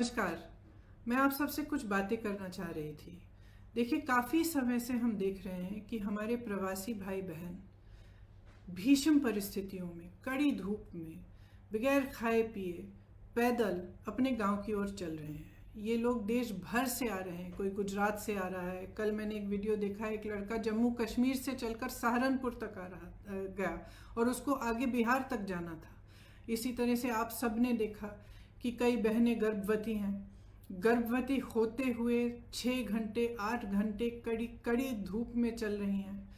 नमस्कार। मैं आप सबसे कुछ बातें करना चाह रही थी। देखिए, काफ़ी समय से हम देख रहे हैं कि हमारे प्रवासी भाई बहन भीषण परिस्थितियों में, कड़ी धूप में, बगैर खाए पिए पैदल अपने गांव की ओर चल रहे हैं। ये लोग देश भर से आ रहे हैं, कोई गुजरात से आ रहा है। कल मैंने एक वीडियो देखा, एक लड़का जम्मू कश्मीर से चलकर सहारनपुर तक गया और उसको आगे बिहार तक जाना था। इसी तरह से आप सब ने देखा कि कई बहनें गर्भवती हैं। गर्भवती होते हुए 6 घंटे 8 घंटे कड़ी कड़ी धूप में चल रही हैं।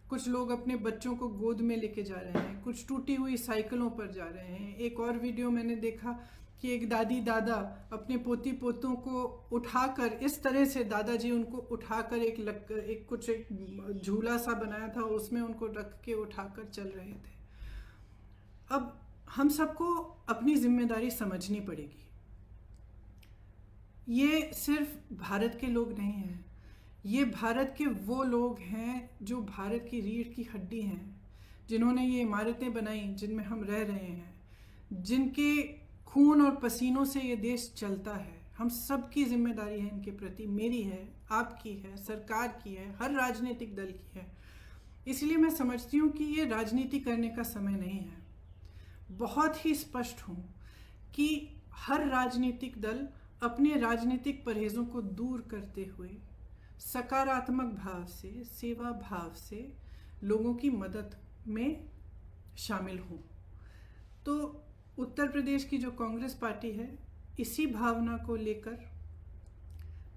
कुछ लोग अपने बच्चों को गोद में लेके जा रहे हैं, कुछ टूटी हुई साइकिलों पर जा रहे हैं। एक और वीडियो मैंने देखा कि एक दादी दादा अपने पोती पोतों को उठाकर, इस तरह से दादाजी उनको उठाकर एक झूला सा बनाया था, उसमें उनको रख के उठाकर चल रहे थे। अब हम सबको अपनी जिम्मेदारी समझनी पड़ेगी। ये सिर्फ भारत के लोग नहीं हैं, ये भारत के वो लोग हैं जो भारत की रीढ़ की हड्डी हैं, जिन्होंने ये इमारतें बनाई जिनमें हम रह रहे हैं, जिनके खून और पसीनों से ये देश चलता है। हम सबकी जिम्मेदारी है इनके प्रति, मेरी है, आपकी है, सरकार की है, हर राजनीतिक दल की है। इसलिए मैं समझती हूँ कि ये राजनीति करने का समय नहीं है। बहुत ही स्पष्ट हूँ कि हर राजनीतिक दल अपने राजनीतिक परहेजों को दूर करते हुए सकारात्मक भाव से, सेवा भाव से लोगों की मदद में शामिल हों। तो उत्तर प्रदेश की जो कांग्रेस पार्टी है, इसी भावना को लेकर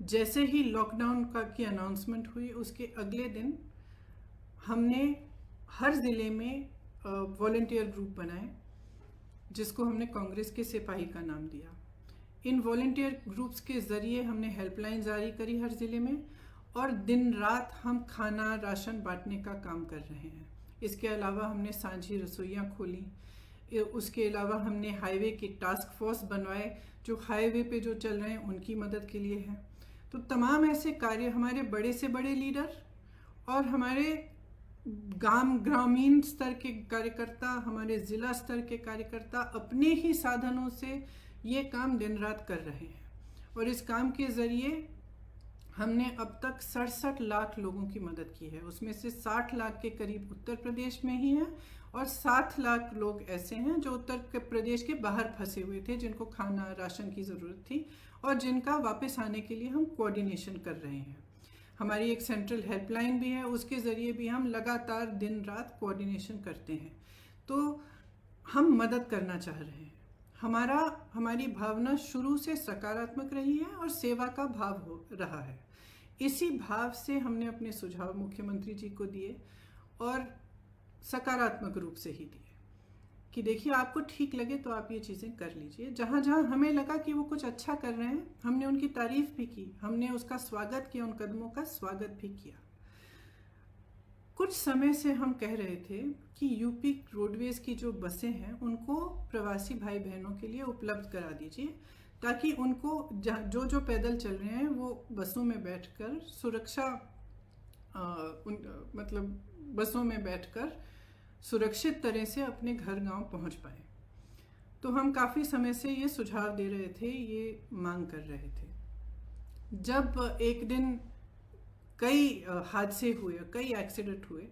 जैसे ही लॉकडाउन की अनाउंसमेंट हुई, उसके अगले दिन हमने हर ज़िले में वॉलंटियर ग्रुप बनाए, जिसको हमने कांग्रेस के सिपाही का नाम दिया। इन वॉलंटियर ग्रुप्स के ज़रिए हमने हेल्पलाइन जारी करी हर ज़िले में, और दिन रात हम खाना राशन बांटने का काम कर रहे हैं। इसके अलावा हमने सांझी रसोइयाँ खोली। उसके अलावा हमने हाईवे की टास्क फोर्स बनवाए, जो हाईवे पे जो चल रहे हैं उनकी मदद के लिए है। तो तमाम ऐसे कार्य हमारे बड़े से बड़े लीडर और हमारे ग्रामीण स्तर के कार्यकर्ता, हमारे ज़िला स्तर के कार्यकर्ता अपने ही साधनों से ये काम दिन रात कर रहे हैं। और इस काम के ज़रिए हमने अब तक 67 लाख लोगों की मदद की है। उसमें से 60 लाख के करीब उत्तर प्रदेश में ही हैं, और 7 लाख लोग ऐसे हैं जो उत्तर प्रदेश के बाहर फंसे हुए थे, जिनको खाना राशन की ज़रूरत थी और जिनका वापस आने के लिए हम कोऑर्डिनेशन कर रहे हैं। हमारी एक सेंट्रल हेल्पलाइन भी है, उसके ज़रिए भी हम लगातार दिन रात कोऑर्डिनेशन करते हैं। तो हम मदद करना चाह रहे हैं। हमारी भावना शुरू से सकारात्मक रही है और सेवा का भाव हो रहा है। इसी भाव से हमने अपने सुझाव मुख्यमंत्री जी को दिए, और सकारात्मक रूप से ही दिए कि देखिए, आपको ठीक लगे तो आप ये चीज़ें कर लीजिए। जहाँ जहाँ हमें लगा कि वो कुछ अच्छा कर रहे हैं, हमने उनकी तारीफ भी की, हमने उसका स्वागत किया, उन कदमों का स्वागत भी किया। कुछ समय से हम कह रहे थे कि यूपी रोडवेज़ की जो बसें हैं उनको प्रवासी भाई बहनों के लिए उपलब्ध करा दीजिए, ताकि उनको जो जो पैदल चल रहे हैं वो बसों में बैठकर बसों में बैठकर सुरक्षित तरह से अपने घर गांव पहुंच पाए। तो हम काफ़ी समय से ये सुझाव दे रहे थे, ये मांग कर रहे थे। जब एक दिन कई हादसे हुए, कई एक्सीडेंट हुए,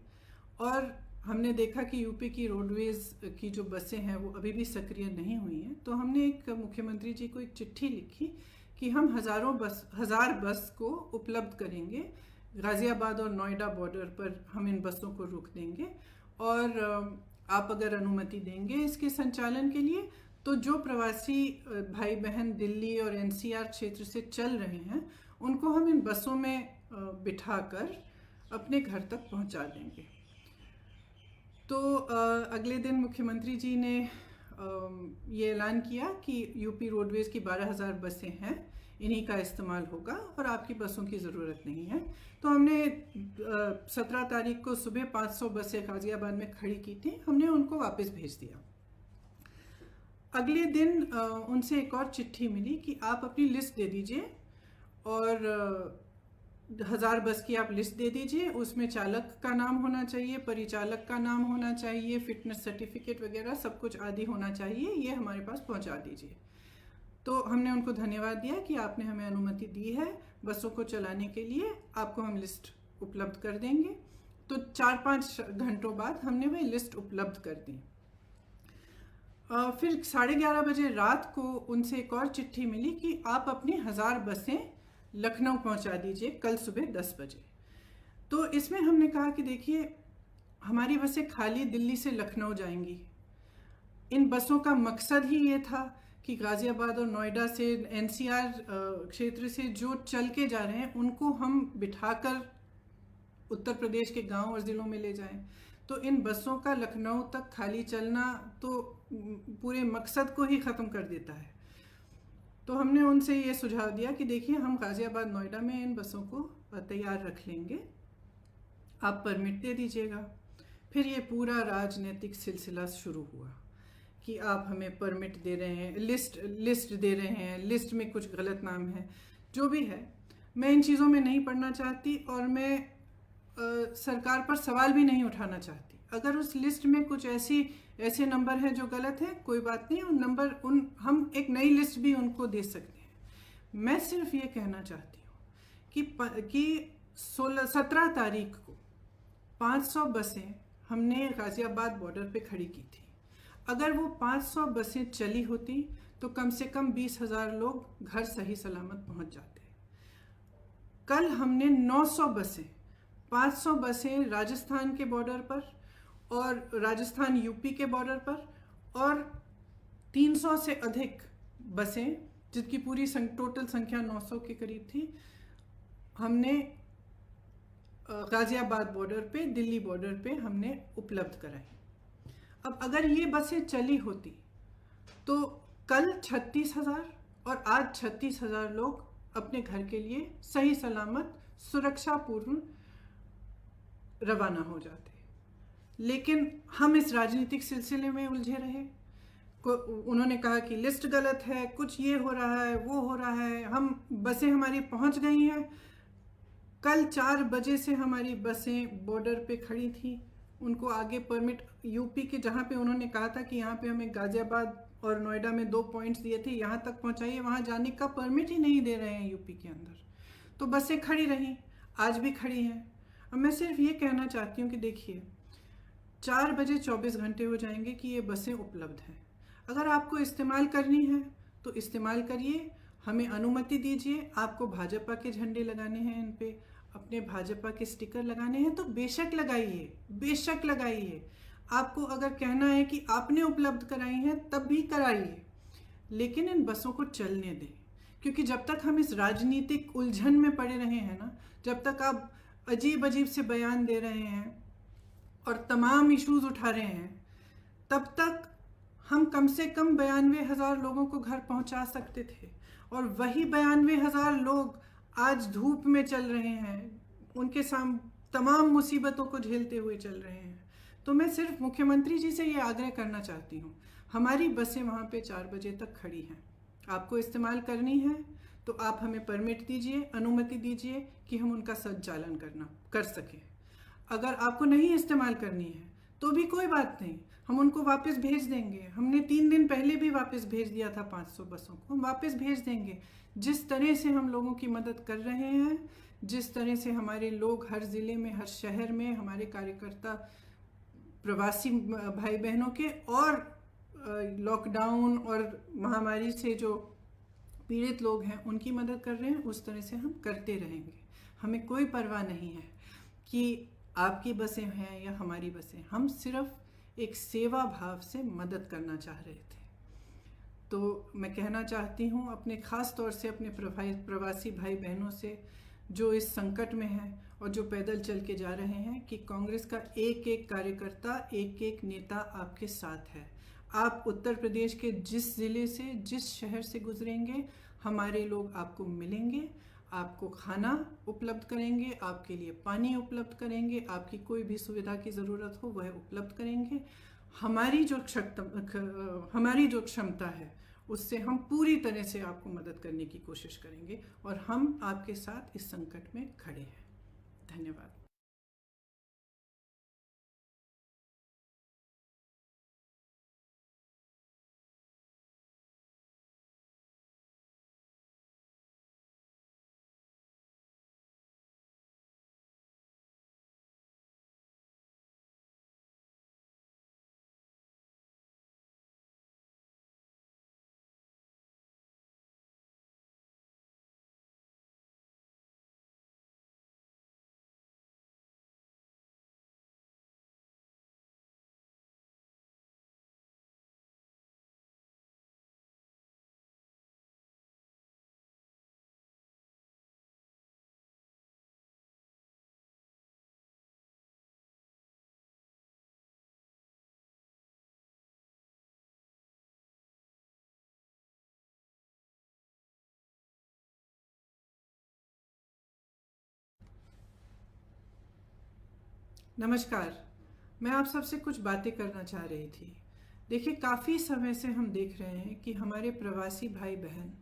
और हमने देखा कि यूपी की रोडवेज़ की जो बसें हैं वो अभी भी सक्रिय नहीं हुई हैं, तो हमने एक मुख्यमंत्री जी को एक चिट्ठी लिखी कि हम हज़ार बस को उपलब्ध करेंगे। गाज़ियाबाद और नोएडा बॉर्डर पर हम इन बसों को रोक देंगे, और आप अगर अनुमति देंगे इसके संचालन के लिए, तो जो प्रवासी भाई बहन दिल्ली और एनसीआर क्षेत्र से चल रहे हैं उनको हम इन बसों में बिठाकर अपने घर तक पहुंचा देंगे। तो अगले दिन मुख्यमंत्री जी ने ये ऐलान किया कि यूपी रोडवेज़ की 12,000 बसें हैं, इन्हीं का इस्तेमाल होगा और आपकी बसों की ज़रूरत नहीं है। तो हमने 17 तारीख को सुबह 500 बसें गाज़ियाबाद में खड़ी की थी, हमने उनको वापस भेज दिया। अगले दिन उनसे एक और चिट्ठी मिली कि आप अपनी लिस्ट दे दीजिए, और 1000 बस की आप लिस्ट दे दीजिए। उसमें चालक का नाम होना चाहिए, परिचालक का नाम होना चाहिए, फिटनेस सर्टिफिकेट वगैरह सब कुछ आदि होना चाहिए, ये हमारे पास पहुंचा दीजिए। तो हमने उनको धन्यवाद दिया कि आपने हमें अनुमति दी है बसों को चलाने के लिए, आपको हम लिस्ट उपलब्ध कर देंगे। तो 4-5 घंटों बाद हमने वह लिस्ट उपलब्ध कर दी। फिर 11:30 बजे रात को उनसे एक और चिट्ठी मिली कि आप अपनी 1000 बसें लखनऊ पहुंचा दीजिए कल सुबह 10 बजे। तो इसमें हमने कहा कि देखिए, हमारी बसें खाली दिल्ली से लखनऊ जाएंगी। इन बसों का मकसद ही ये था कि गाज़ियाबाद और नोएडा से, एनसीआर क्षेत्र से जो चल के जा रहे हैं उनको हम बिठाकर उत्तर प्रदेश के गांव और ज़िलों में ले जाएं। तो इन बसों का लखनऊ तक खाली चलना तो पूरे मकसद को ही ख़त्म कर देता है। तो हमने उनसे ये सुझाव दिया कि देखिए, हम गाज़ियाबाद नोएडा में इन बसों को तैयार रख लेंगे, आप परमिट दे दीजिएगा। फिर ये पूरा राजनीतिक सिलसिला शुरू हुआ कि आप हमें परमिट दे रहे हैं, लिस्ट दे रहे हैं, लिस्ट में कुछ गलत नाम है। जो भी है, मैं इन चीज़ों में नहीं पढ़ना चाहती और मैं सरकार पर सवाल भी नहीं उठाना चाहती। अगर उस लिस्ट में कुछ ऐसे नंबर हैं जो गलत हैं, कोई बात नहीं, हम एक नई लिस्ट भी उनको दे सकते हैं। मैं सिर्फ ये कहना चाहती हूँ कि 17 तारीख को 500 बसें हमने गाज़ियाबाद बॉर्डर पे खड़ी की थी। अगर वो 500 बसें चली होती तो कम से कम 20,000 लोग घर सही सलामत पहुंच जाते। कल हमने 900 बसें, 500 बसें राजस्थान के बॉर्डर पर और राजस्थान यूपी के बॉर्डर पर, और 300 से अधिक बसें, जिनकी पूरी टोटल संख्या 900 के करीब थी, हमने गाज़ियाबाद बॉर्डर पे, दिल्ली बॉर्डर पे हमने उपलब्ध कराई। अब अगर ये बसें चली होती तो कल 36,000 और आज 36,000 लोग अपने घर के लिए सही सलामत सुरक्षापूर्ण रवाना हो जाते। लेकिन हम इस राजनीतिक सिलसिले में उलझे रहे। उन्होंने कहा कि लिस्ट गलत है, कुछ ये हो रहा है, वो हो रहा है। बसें हमारी पहुंच गई हैं। कल 4 बजे से हमारी बसें बॉर्डर पे खड़ी थी। उनको आगे परमिट, यूपी के जहाँ पे उन्होंने कहा था कि यहाँ पे हमें गाज़ियाबाद और नोएडा में 2 पॉइंट्स दिए थे, यहाँ तक पहुँचाइए, वहाँ जाने का परमिट ही नहीं दे रहे हैं यूपी के अंदर। तो बसें खड़ी रहीं, आज भी खड़ी हैं। अब मैं सिर्फ ये कहना चाहती हूँ कि देखिए, 4 बजे 24 घंटे हो जाएंगे कि ये बसें उपलब्ध हैं। अगर आपको इस्तेमाल करनी है तो इस्तेमाल करिए, हमें अनुमति दीजिए। आपको भाजपा के झंडे लगाने हैं, इन पे अपने भाजपा के स्टिकर लगाने हैं तो बेशक लगाइए, बेशक लगाइए। आपको अगर कहना है कि आपने उपलब्ध कराई हैं तब भी कराइए, लेकिन इन बसों को चलने दें। क्योंकि जब तक हम इस राजनीतिक उलझन में पड़े रहे हैं ना, जब तक आप अजीब अजीब से बयान दे रहे हैं और तमाम इश्यूज उठा रहे हैं, तब तक हम कम से कम 92,000 लोगों को घर पहुंचा सकते थे। और वही 92,000 लोग आज धूप में चल रहे हैं, उनके सामने तमाम मुसीबतों को झेलते हुए चल रहे हैं। तो मैं सिर्फ मुख्यमंत्री जी से ये आग्रह करना चाहती हूँ, हमारी बसें वहाँ पे 4 बजे तक खड़ी हैं। आपको इस्तेमाल करनी है तो आप हमें परमिट दीजिए, अनुमति दीजिए कि हम उनका संचालन कर सकें। अगर आपको नहीं इस्तेमाल करनी है तो भी कोई बात नहीं, हम उनको वापस भेज देंगे। हमने 3 दिन पहले भी वापस भेज दिया था 500 बसों को, हम वापस भेज देंगे। जिस तरह से हम लोगों की मदद कर रहे हैं, जिस तरह से हमारे लोग हर ज़िले में, हर शहर में, हमारे कार्यकर्ता प्रवासी भाई बहनों के और लॉकडाउन और महामारी से जो पीड़ित लोग हैं उनकी मदद कर रहे हैं, उस तरह से हम करते रहेंगे। हमें कोई परवाह नहीं है कि आपकी बसें हैं या हमारी बसें, हम सिर्फ एक सेवा भाव से मदद करना चाह रहे थे। तो मैं कहना चाहती हूँ अपने ख़ास तौर से अपने प्रवासी भाई बहनों से जो इस संकट में हैं और जो पैदल चल के जा रहे हैं, कि कांग्रेस का एक एक कार्यकर्ता, एक एक नेता आपके साथ है। आप उत्तर प्रदेश के जिस ज़िले से, जिस शहर से गुजरेंगे, हमारे लोग आपको मिलेंगे, आपको खाना उपलब्ध करेंगे, आपके लिए पानी उपलब्ध करेंगे, आपकी कोई भी सुविधा की ज़रूरत हो वह उपलब्ध करेंगे। हमारी जो क्षमता है उससे हम पूरी तरह से आपको मदद करने की कोशिश करेंगे और हम आपके साथ इस संकट में खड़े हैं। धन्यवाद। नमस्कार। मैं आप सबसे कुछ बातें करना चाह रही थी। देखिए, काफ़ी समय से हम देख रहे हैं कि हमारे प्रवासी भाई बहन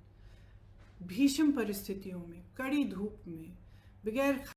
भीषण परिस्थितियों में, कड़ी धूप में, बगैर